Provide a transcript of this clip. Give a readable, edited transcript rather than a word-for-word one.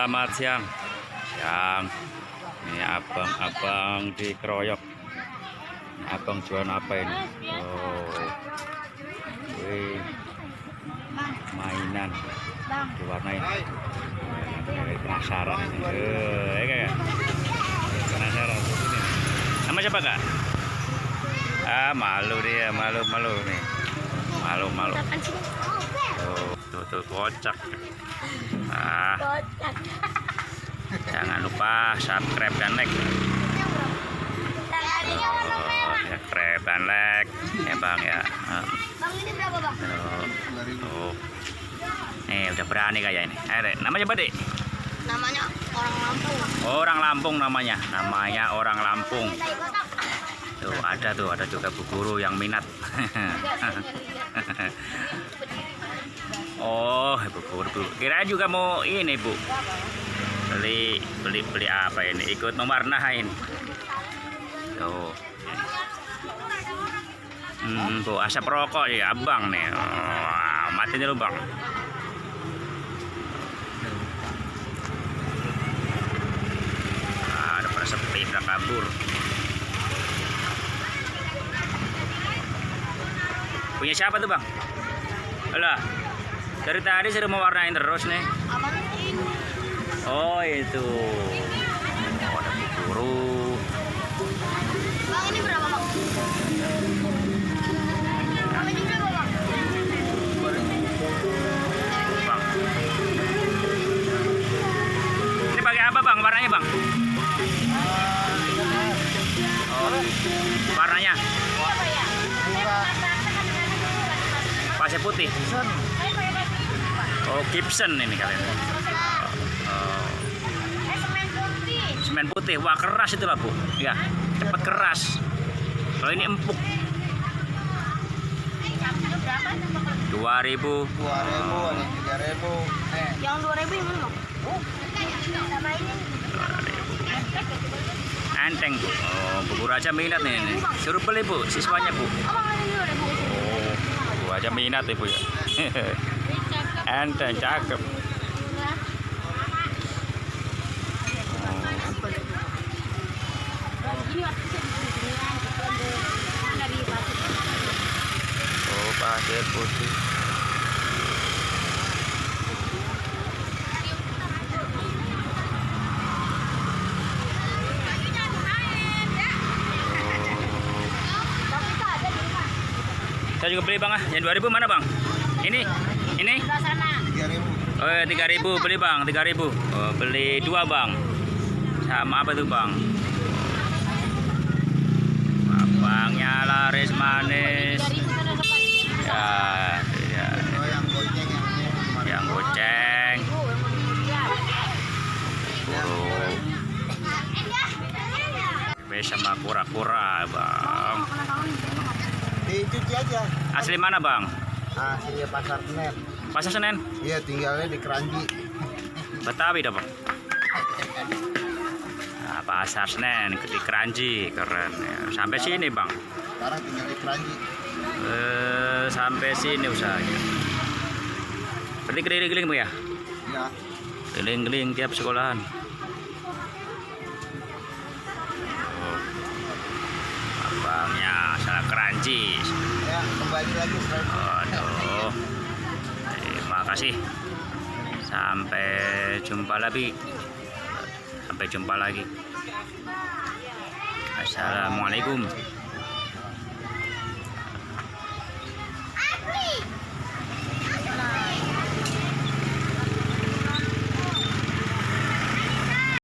Selamat siang. Siang. Ini abang-abang dikeroyok. Abang jualan apa ini? Oh, wih, mainan diwarnain. Penasaran ini. Penasaran ini. Nama siapa kak? Malu dia, malu nih. Malu. Tuh kocak. Jangan lupa subscribe dan like. Subscribe dan like ya bang ya. Bang, ini berapa bang? Tuh. Nih udah berani kayak ini. Namanya apa dek? Namanya orang Lampung. Orang Lampung namanya. Namanya orang Lampung. Tuh ada juga Bu Guru yang minat. Oh, Bu Guru. Kirain juga mau ini Bu. Beli apa ini? Ikut mewarnain. Tuh. Bu asap rokok ya abang nih. Oh, mati dulu bang. Ada pada sepi, udah kabur. Punya siapa tuh bang? Alah, dari tadi sudah mewarnain terus nih. Oh itu. Oh, ada Bu Guru. Bang, ini berapa bang? Bang, ini berapa bang? Bang. Ini pakai apa bang? Warnanya bang? Oh, warnanya pasir putih. Oh, Gibson ini kalian. Oh. Semen putih. Wah, keras itulah Bu. Ya, cepat keras. Kalau ini empuk. 2.000. 2.000, ada 3.000. Yang 2.000 yang mana bang? Sama ini. 2.000. Enteng Bu. Oh, Bu Guru aja minat nih. Suruh beli Bu, siswanya Bu. Abang, ini 2.000. Oh, Bu aja minat Ibu ya. Enteng, cakep. Oh, pasir putih. Saya juga beli bang yang 2.000 mana bang? Ini? Sana. 3.000. Oh 3.000 beli bang, 3.000. Oh, beli 2 bang. Sama apa tuh bang? Abangnya laris manis. Ya. Oh, yang goceng Yang goceng. Guru. Sama kura-kura bang. dicuci aja. Asli mana bang? Aslinya Pasar Senen. Pasar Senen? Iya, tinggalnya di Keranji. Betawi dah bang. Nah, Pasar Senen di Keranji, keren. Ya, sampai sini bang. Sekarang tinggal di Keranji. Sampai sini usahanya. Berarti keliling-keliling bu ya? Iya. Keliling-keliling tiap sekolahan. Oh. Abangnya salah Keranji. Ya, kembali lagi. Aduh. Terima kasih. Sampai jumpa lagi. Assalamualaikum.